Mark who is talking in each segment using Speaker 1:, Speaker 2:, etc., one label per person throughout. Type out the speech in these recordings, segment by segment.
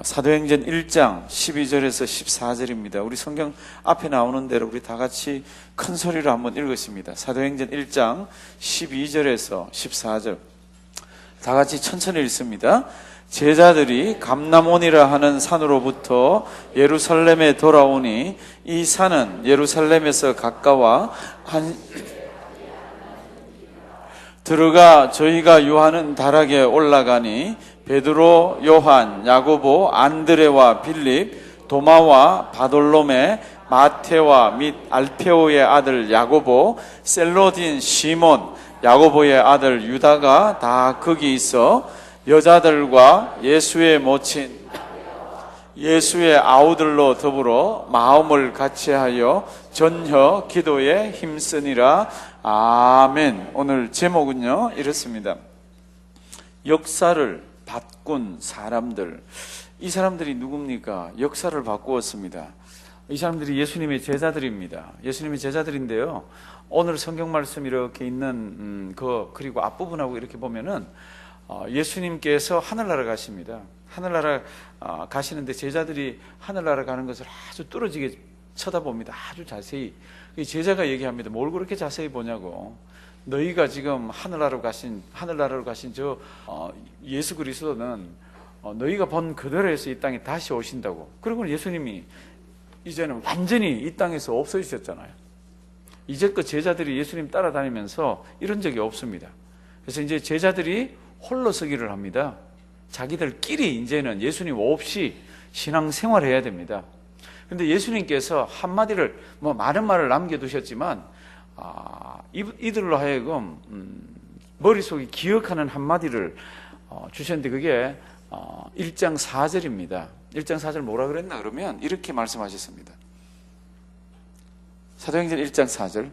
Speaker 1: 사도행전 1장 12절에서 14절입니다. 우리 성경 앞에 나오는 대로 우리 다 같이 큰 소리로 한번 읽었습니다. 사도행전 1장 12절에서 14절 다 같이 천천히 읽습니다. 제자들이 감람온이라 하는 산으로부터 예루살렘에 돌아오니 이 산은 예루살렘에서 가까워 들어가 저희가 유하는 다락에 올라가니 베드로, 요한, 야고보, 안드레와 빌립, 도마와 바돌로메, 마테와 및 알페오의 아들 야고보, 셀로딘 시몬, 야고보의 아들 유다가 다 거기 있어 여자들과 예수의 모친 예수의 아우들로 더불어 마음을 같이하여 전혀 기도에 힘쓰니라. 아멘. 오늘 제목은요 이렇습니다. 역사를 바꾼 사람들. 이 사람들이 누굽니까? 역사를 바꾸었습니다. 이 사람들이 예수님의 제자들입니다. 예수님의 제자들인데요, 오늘 성경 말씀 이렇게 있는 그리고 앞부분하고 이렇게 보면은 예수님께서 하늘나라 가십니다. 하늘나라 가시는데 제자들이 하늘나라 가는 것을 아주 뚫어지게 쳐다봅니다. 아주 자세히. 제자가 얘기합니다. 뭘 그렇게 자세히 보냐고. 너희가 지금 하늘나라로 가신 저 예수 그리스도는 너희가 본 그대로에서 이 땅에 다시 오신다고. 그리고 예수님이 이제는 완전히 이 땅에서 없어지셨잖아요. 이제껏 제자들이 예수님 따라다니면서 이런 적이 없습니다. 그래서 이제 제자들이 홀로 서기를 합니다. 자기들끼리 이제는 예수님 없이 신앙생활을 해야 됩니다. 그런데 예수님께서 한마디를 많은 말을 남겨두셨지만 이들로 하여금 머릿속에 기억하는 한마디를 주셨는데 그게 1장 4절입니다. 1장 4절 뭐라 그랬나 그러면 이렇게 말씀하셨습니다. 사도행전 1장 4절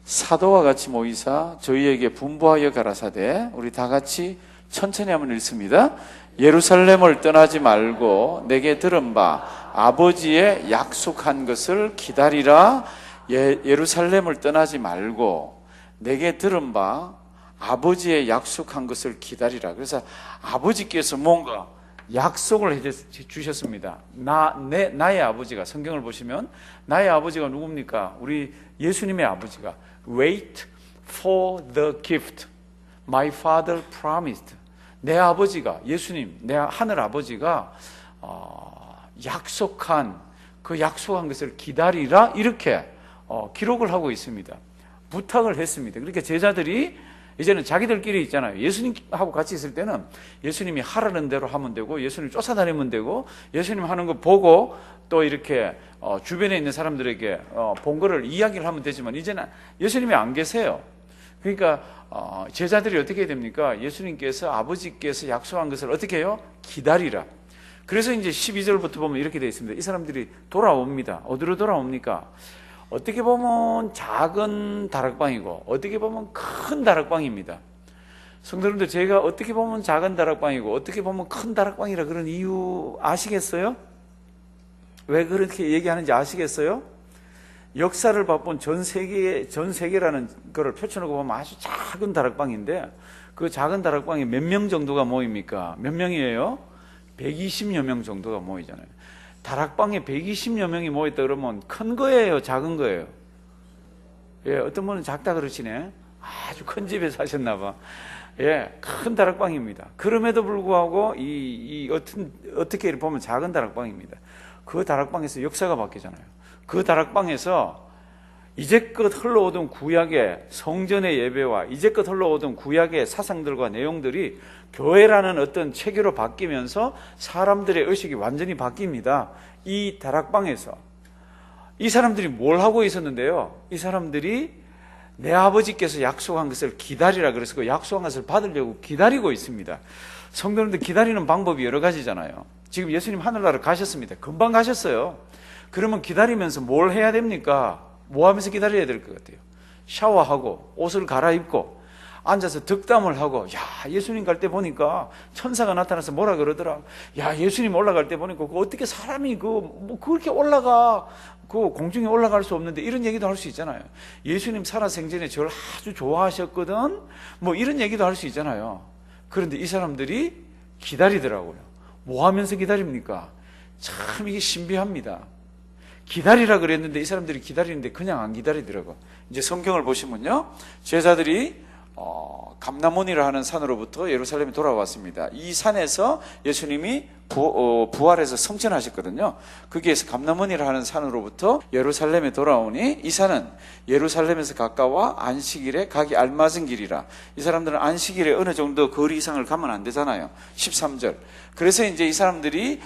Speaker 1: 사도와 같이 모이사 저희에게 분부하여 가라사대. 우리 다 같이 천천히 한번 읽습니다. 예루살렘을 떠나지 말고 내게 들은 바 아버지의 약속한 것을 기다리라. 예루살렘을 떠나지 말고 내게 들은 바 아버지의 약속한 것을 기다리라. 그래서 아버지께서 뭔가 약속을 해주셨습니다. 나의 아버지가, 성경을 보시면 나의 아버지가 누굽니까? 우리 예수님의 아버지가 Wait for the gift my father promised. 내 아버지가, 예수님, 내 하늘 아버지가 약속한 그 약속한 것을 기다리라. 이렇게 기록을 하고 있습니다. 부탁을 했습니다. 그러니까 제자들이 이제는 자기들끼리 있잖아요. 예수님하고 같이 있을 때는 예수님이 하라는 대로 하면 되고 예수님 쫓아다니면 되고 예수님 하는 거 보고 또 이렇게 주변에 있는 사람들에게 본 거를 이야기를 하면 되지만 이제는 예수님이 안 계세요. 그러니까 제자들이 어떻게 해야 됩니까? 예수님께서 아버지께서 약속한 것을 어떻게 해요? 기다리라. 그래서 이제 12절부터 보면 이렇게 되어 있습니다. 이 사람들이 돌아옵니다. 어디로 돌아옵니까? 어떻게 보면 작은 다락방이고 어떻게 보면 큰 다락방입니다. 성도님들, 제가 어떻게 보면 작은 다락방이고 어떻게 보면 큰 다락방이라 그런 이유 아시겠어요? 왜 그렇게 얘기하는지 아시겠어요? 역사를 바꾼 전 세계라는 거를 펼쳐놓고 보면 아주 작은 다락방인데 그 작은 다락방에 몇 명 정도가 모입니까? 몇 명이에요? 120여 명 정도가 모이잖아요. 다락방에 120여 명이 모였다 그러면 큰 거예요? 작은 거예요? 예, 어떤 분은 작다 그러시네. 아주 큰 집에 사셨나 봐. 예, 큰 다락방입니다. 그럼에도 불구하고 어떻게 보면 작은 다락방입니다. 그 다락방에서 역사가 바뀌잖아요. 그 다락방에서 이제껏 흘러오던 구약의 성전의 예배와 이제껏 흘러오던 구약의 사상들과 내용들이 교회라는 어떤 체계로 바뀌면서 사람들의 의식이 완전히 바뀝니다. 이 다락방에서 이 사람들이 뭘 하고 있었는데요? 이 사람들이 내 아버지께서 약속한 것을 기다리라 그래서 그 약속한 것을 받으려고 기다리고 있습니다. 성도님들, 기다리는 방법이 여러 가지잖아요. 지금 예수님 하늘나라 가셨습니다. 금방 가셨어요. 그러면 기다리면서 뭘 해야 됩니까? 뭐 하면서 기다려야 될 것 같아요? 샤워하고 옷을 갈아입고 앉아서 덕담을 하고, 야, 예수님 갈 때 보니까 천사가 나타나서 뭐라 그러더라. 야, 예수님 올라갈 때 보니까 어떻게 사람이 그렇게 올라가, 공중에 올라갈 수 없는데, 이런 얘기도 할 수 있잖아요. 예수님 살아생전에 저를 아주 좋아하셨거든, 뭐 이런 얘기도 할 수 있잖아요. 그런데 이 사람들이 기다리더라고요. 뭐 하면서 기다립니까? 참 이게 신비합니다. 기다리라 그랬는데 이 사람들이 기다리는데 그냥 안 기다리더라고. 이제 성경을 보시면요, 제자들이 감람원이라 하는 산으로부터 예루살렘에 돌아왔습니다. 이 산에서 예수님이 부활해서 성천하셨거든요. 거기에서 감람원이라 하는 산으로부터 예루살렘에 돌아오니 이 산은 예루살렘에서 가까워 안식일에 가기 알맞은 길이라. 이 사람들은 안식일에 어느 정도 거리 이상을 가면 안 되잖아요. 13절. 그래서 이제 이 사람들이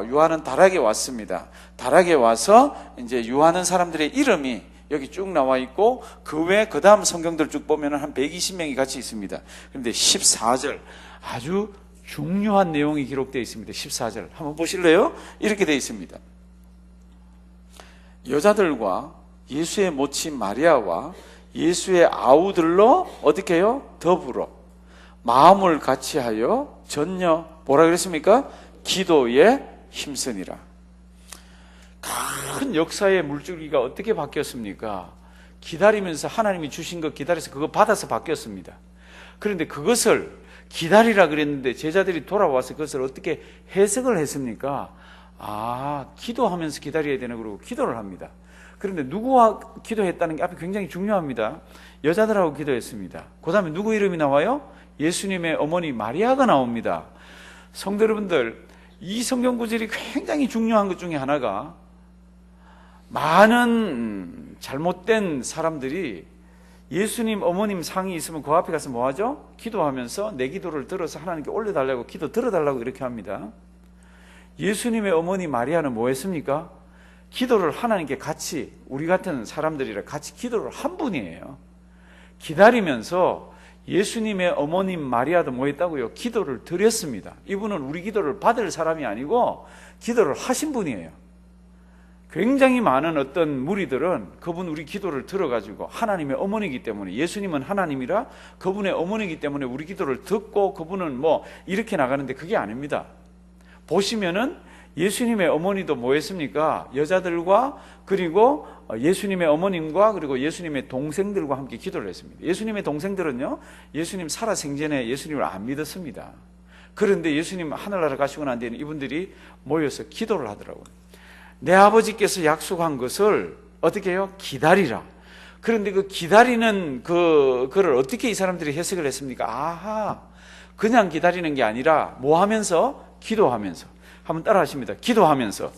Speaker 1: 유하는 다락에 왔습니다. 다락에 와서 이제 유하는 사람들의 이름이 여기 쭉 나와 있고, 그 외에 그 다음 성경들 쭉 보면 한 120명이 같이 있습니다. 그런데 14절 아주 중요한 내용이 기록되어 있습니다. 14절 한번 보실래요? 이렇게 되어 있습니다. 여자들과 예수의 모친 마리아와 예수의 아우들로 어떻게 해요? 더불어 마음을 같이하여 전혀 뭐라 그랬습니까? 기도에 힘쓰니라. 큰 역사의 물줄기가 어떻게 바뀌었습니까? 기다리면서 하나님이 주신 것 기다려서 그거 받아서 바뀌었습니다. 그런데 그것을 기다리라 그랬는데 제자들이 돌아와서 그것을 어떻게 해석을 했습니까? 기도하면서 기다려야 되나 그러고 기도를 합니다. 그런데 누구와 기도했다는 게 앞에 굉장히 중요합니다. 여자들하고 기도했습니다. 그 다음에 누구 이름이 나와요? 예수님의 어머니 마리아가 나옵니다. 성도 여러분들, 이 성경 구절이 굉장히 중요한 것 중에 하나가, 많은 잘못된 사람들이 예수님 어머님 상이 있으면 그 앞에 가서 뭐 하죠? 기도하면서 내 기도를 들어서 하나님께 올려달라고, 기도 들어달라고 이렇게 합니다. 예수님의 어머니 마리아는 뭐 했습니까? 기도를 하나님께 같이, 우리 같은 사람들이랑 같이 기도를 한 분이에요. 기다리면서 예수님의 어머님 마리아도 뭐 했다고요? 기도를 드렸습니다. 이분은 우리 기도를 받을 사람이 아니고 기도를 하신 분이에요. 굉장히 많은 어떤 무리들은 그분 우리 기도를 들어가지고, 하나님의 어머니이기 때문에, 예수님은 하나님이라 그분의 어머니이기 때문에 우리 기도를 듣고 그분은 뭐 이렇게 나가는데 그게 아닙니다. 보시면은 예수님의 어머니도 뭐 했습니까? 여자들과 그리고 예수님의 어머님과 그리고 예수님의 동생들과 함께 기도를 했습니다. 예수님의 동생들은요, 예수님 살아생전에 예수님을 안 믿었습니다. 그런데 예수님 하늘나라 가시고 난 뒤에는 이분들이 모여서 기도를 하더라고요. 내 아버지께서 약속한 것을 어떻게 해요? 기다리라. 그런데 그 기다리는 그거를 어떻게 이 사람들이 해석을 했습니까? 그냥 기다리는 게 아니라 뭐 하면서? 기도하면서. 한번 따라 하십니다. 기도하면서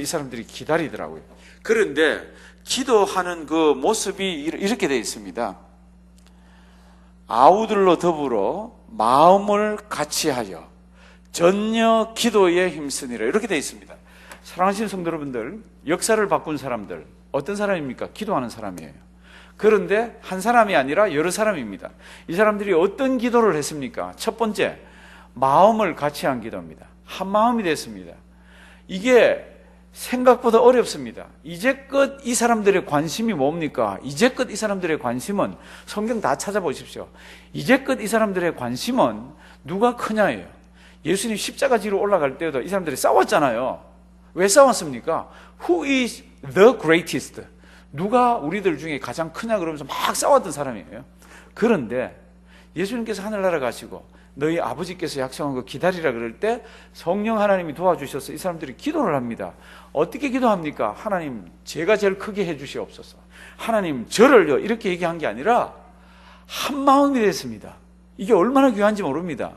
Speaker 1: 이 사람들이 기다리더라고요. 그런데 기도하는 그 모습이 이렇게 되어 있습니다. 아우들로 더불어 마음을 같이하여 전혀 기도에 힘쓰니라, 이렇게 되어 있습니다. 사랑하시는 성도 여러분들, 역사를 바꾼 사람들 어떤 사람입니까? 기도하는 사람이에요. 그런데 한 사람이 아니라 여러 사람입니다. 이 사람들이 어떤 기도를 했습니까? 첫 번째, 마음을 같이한 기도입니다. 한 마음이 됐습니다. 이게 생각보다 어렵습니다. 이제껏 이 사람들의 관심이 뭡니까? 이제껏 이 사람들의 관심은, 성경 다 찾아보십시오. 이제껏 이 사람들의 관심은 누가 크냐예요. 예수님 십자가 지로 올라갈 때도 이 사람들이 싸웠잖아요. 왜 싸웠습니까? Who is the greatest? 누가 우리들 중에 가장 크냐 그러면서 막 싸웠던 사람이에요. 그런데 예수님께서 하늘나라 가시고 너희 아버지께서 약속한 거 기다리라 그럴 때 성령 하나님이 도와주셔서 이 사람들이 기도를 합니다. 어떻게 기도합니까? 하나님, 제가 제일 크게 해주시옵소서. 하나님, 저를요. 이렇게 얘기한 게 아니라 한 마음이 됐습니다. 이게 얼마나 귀한지 모릅니다.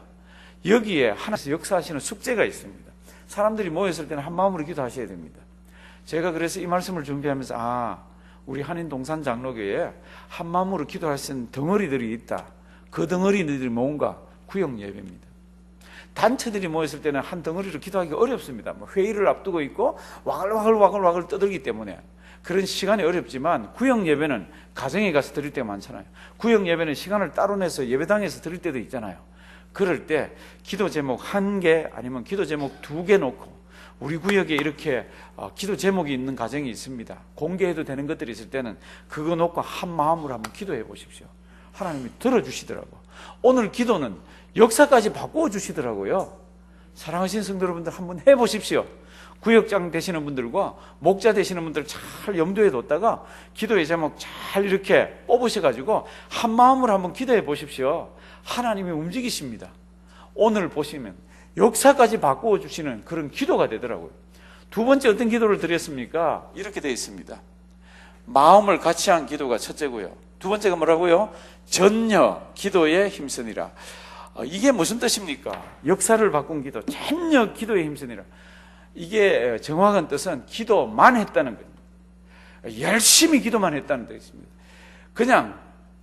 Speaker 1: 여기에 하나님께서 역사하시는 숙제가 있습니다. 사람들이 모였을 때는 한 마음으로 기도하셔야 됩니다. 제가 그래서 이 말씀을 준비하면서 우리 한인 동산 장로교회에 한 마음으로 기도할 수 있는 덩어리들이 있다. 그 덩어리들이 뭔가? 구역 예배입니다. 단체들이 모였을 때는 한 덩어리로 기도하기가 어렵습니다. 회의를 앞두고 있고 와글와글 떠들기 때문에 그런 시간이 어렵지만, 구역 예배는 가정에 가서 드릴 때가 많잖아요. 구역 예배는 시간을 따로 내서 예배당에서 드릴 때도 있잖아요. 그럴 때 기도 제목 1개 아니면 기도 제목 2개 놓고, 우리 구역에 이렇게 기도 제목이 있는 가정이 있습니다. 공개해도 되는 것들이 있을 때는 그거 놓고 한 마음으로 한번 기도해 보십시오. 하나님이 들어주시더라고. 오늘 기도는 역사까지 바꾸어 주시더라고요. 사랑하시는 성도 여러분들, 한번 해보십시오. 구역장 되시는 분들과 목자 되시는 분들 잘 염두에 뒀다가 기도의 제목 잘 이렇게 뽑으셔가지고 한 마음으로 한번 기도해 보십시오. 하나님이 움직이십니다. 오늘 보시면 역사까지 바꾸어 주시는 그런 기도가 되더라고요. 두 번째 어떤 기도를 드렸습니까? 이렇게 되어 있습니다. 마음을 같이 한 기도가 첫째고요. 두 번째가 뭐라고요? 전혀 기도에 힘쓰니라. 이게 무슨 뜻입니까? 역사를 바꾼 기도, 전혀 기도에 힘쓰니라. 이게 정확한 뜻은 기도만 했다는 거예요. 열심히 기도만 했다는 뜻입니다. 그냥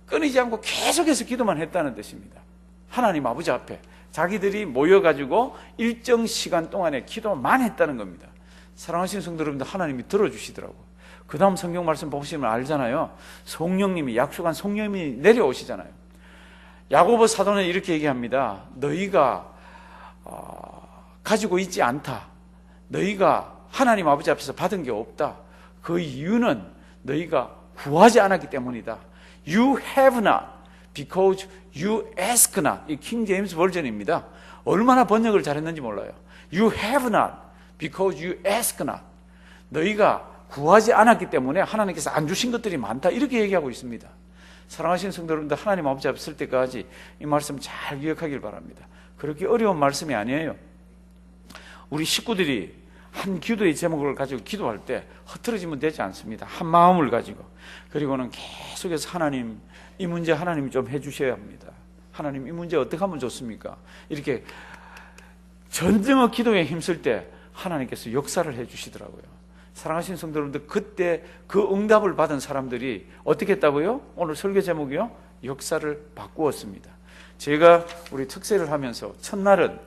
Speaker 1: 끊이지 않고 계속해서 기도만 했다는 뜻입니다. 하나님 아버지 앞에 자기들이 모여가지고 일정 시간 동안에 기도만 했다는 겁니다. 사랑하시는 성도 여러분들, 하나님이 들어주시더라고요. 그 다음 성경 말씀 보시면 알잖아요. 성령님이, 약속한 성령님이 내려오시잖아요. 야고보 사도는 이렇게 얘기합니다. 너희가 가지고 있지 않다. 너희가 하나님 아버지 앞에서 받은 게 없다. 그 이유는 너희가 구하지 않았기 때문이다. You have not because you ask not. 이 킹 제임스 버전입니다. 얼마나 번역을 잘했는지 몰라요. You have not because you ask not. 너희가 구하지 않았기 때문에 하나님께서 안 주신 것들이 많다. 이렇게 얘기하고 있습니다. 사랑하시는 성도 여러분들, 하나님 아버지 앞에 설 때까지 이 말씀 잘 기억하길 바랍니다. 그렇게 어려운 말씀이 아니에요. 우리 식구들이 한 기도의 제목을 가지고 기도할 때 흐트러지면 되지 않습니다. 한 마음을 가지고. 그리고는 계속해서 하나님, 이 문제 하나님이 좀 해주셔야 합니다. 하나님, 이 문제 어떻게 하면 좋습니까? 이렇게 전쟁의 기도에 힘쓸 때 하나님께서 역사를 해주시더라고요. 사랑하시는 성도 여러분들, 그때 그 응답을 받은 사람들이 어떻게 했다고요? 오늘 설교 제목이요? 역사를 바꾸었습니다. 제가 우리 특세를 하면서 첫날은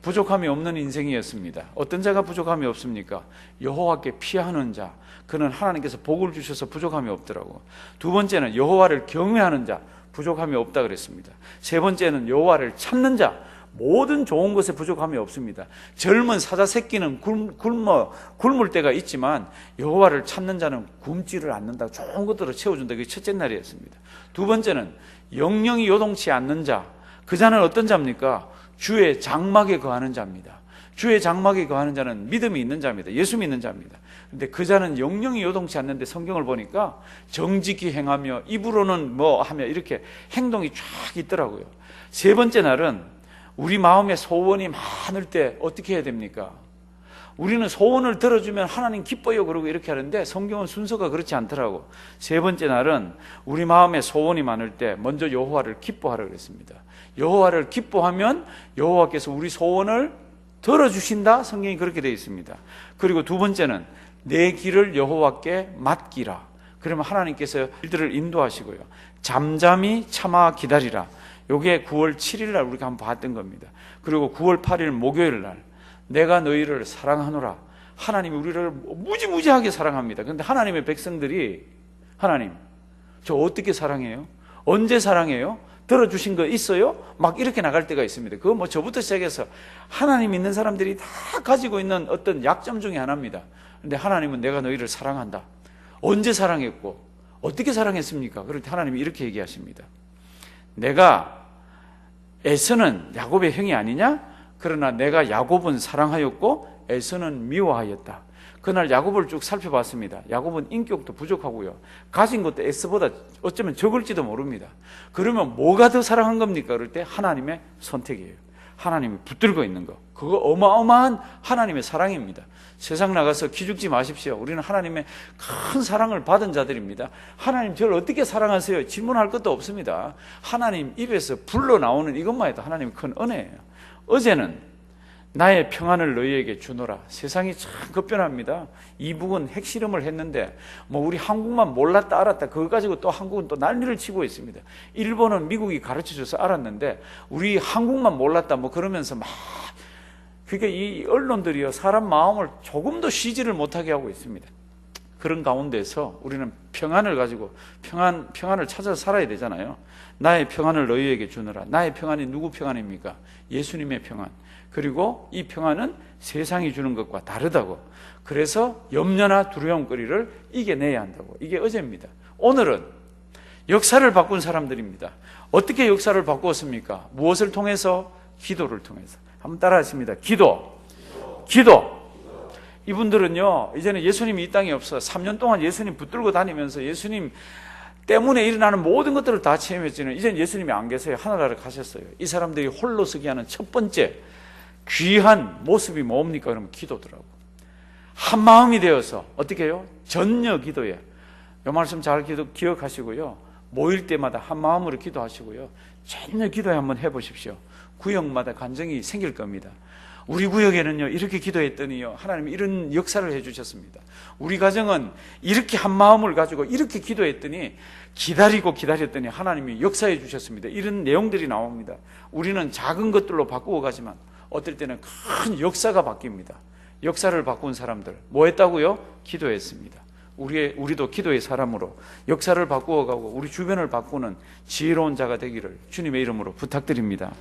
Speaker 1: 부족함이 없는 인생이었습니다. 어떤 자가 부족함이 없습니까? 여호와께 피하는 자, 그는 하나님께서 복을 주셔서 부족함이 없더라고. 두 번째는 여호와를 경외하는 자, 부족함이 없다 그랬습니다. 세 번째는 여호와를 찾는 자, 모든 좋은 것에 부족함이 없습니다. 젊은 사자 새끼는 굶을 때가 있지만 여호와를 찾는 자는 굶지를 않는다. 좋은 것들을 채워준다. 그게 첫째 날이었습니다. 두 번째는 영영이 요동치 않는 자, 그 자는 어떤 자입니까? 주의 장막에 거하는 자입니다. 주의 장막에 거하는 자는 믿음이 있는 자입니다. 예수 믿는 자입니다. 그런데 그 자는 영영이 요동치 않는데 성경을 보니까 정직히 행하며 입으로는 뭐 하며 이렇게 행동이 쫙 있더라고요. 세 번째 날은 우리 마음에 소원이 많을 때 어떻게 해야 됩니까? 우리는 소원을 들어주면 하나님 기뻐요 그러고 이렇게 하는데 성경은 순서가 그렇지 않더라고. 세 번째 날은 우리 마음에 소원이 많을 때 먼저 여호와를 기뻐하라 그랬습니다. 여호와를 기뻐하면 여호와께서 우리 소원을 들어주신다. 성경이 그렇게 되어 있습니다. 그리고 두 번째는 내 길을 여호와께 맡기라. 그러면 하나님께서 일들을 인도하시고요. 잠잠히 참아 기다리라. 요게 9월 7일 날 우리가 한번 봤던 겁니다. 그리고 9월 8일 목요일 날 내가 너희를 사랑하노라. 하나님이 우리를 무지무지하게 사랑합니다. 그런데 하나님의 백성들이 하나님, 저 어떻게 사랑해요? 언제 사랑해요? 들어주신 거 있어요? 막 이렇게 나갈 때가 있습니다. 그거 뭐 저부터 시작해서 하나님 믿는 사람들이 다 가지고 있는 어떤 약점 중에 하나입니다. 그런데 하나님은 내가 너희를 사랑한다. 언제 사랑했고 어떻게 사랑했습니까? 그럴 때 하나님이 이렇게 얘기하십니다. 내가 에서는 야곱의 형이 아니냐? 그러나 내가 야곱은 사랑하였고 에서는 미워하였다. 그날 야곱을 쭉 살펴봤습니다. 야곱은 인격도 부족하고요. 가진 것도 에서보다 어쩌면 적을지도 모릅니다. 그러면 뭐가 더 사랑한 겁니까? 그럴 때 하나님의 선택이에요. 하나님이 붙들고 있는 거. 그거 어마어마한 하나님의 사랑입니다. 세상 나가서 기죽지 마십시오. 우리는 하나님의 큰 사랑을 받은 자들입니다. 하나님 저를 어떻게 사랑하세요? 질문할 것도 없습니다. 하나님 입에서 불러 나오는 이것만 해도 하나님의 큰 은혜예요. 어제는 나의 평안을 너희에게 주노라. 세상이 참 급변합니다. 이북은 핵실험을 했는데 뭐 우리 한국만 몰랐다 알았다 그거 가지고 또 한국은 또 난리를 치고 있습니다. 일본은 미국이 가르쳐줘서 알았는데 우리 한국만 몰랐다 뭐 그러면서 막 그게 이 언론들이요 사람 마음을 조금도 쉬지를 못하게 하고 있습니다. 그런 가운데서 우리는 평안을 가지고 평안을 찾아서 살아야 되잖아요. 나의 평안을 너희에게 주노라. 나의 평안이 누구 평안입니까? 예수님의 평안. 그리고 이 평안은 세상이 주는 것과 다르다고. 그래서 염려나 두려움거리를 이겨내야 한다고. 이게 어제입니다. 오늘은 역사를 바꾼 사람들입니다. 어떻게 역사를 바꾸었습니까? 무엇을 통해서? 기도를 통해서. 한번 따라 하십니다. 기도. 이분들은요 이제는 예수님이 이 땅에 없어 3년 동안 예수님 붙들고 다니면서 예수님 때문에 일어나는 모든 것들을 다 체험했지만 이제는 예수님이 안 계세요. 하늘나라에 가셨어요. 이 사람들이 홀로 서기 하는 첫 번째 귀한 모습이 뭡니까? 그러면 기도더라고. 한 마음이 되어서 어떻게 해요? 전혀 기도에. 이 말씀 잘 기억하시고요. 모일 때마다 한 마음으로 기도하시고요. 전혀 기도에 한번 해보십시오. 구역마다 감정이 생길 겁니다. 우리 구역에는요, 이렇게 기도했더니요, 하나님이 이런 역사를 해주셨습니다. 우리 가정은 이렇게 한 마음을 가지고 이렇게 기도했더니 기다리고 기다렸더니 하나님이 역사해 주셨습니다. 이런 내용들이 나옵니다. 우리는 작은 것들로 바꾸어 가지만 어떨 때는 큰 역사가 바뀝니다. 역사를 바꾼 사람들 뭐 했다고요? 기도했습니다. 우리도 기도의 사람으로 역사를 바꾸어 가고 우리 주변을 바꾸는 지혜로운 자가 되기를 주님의 이름으로 부탁드립니다.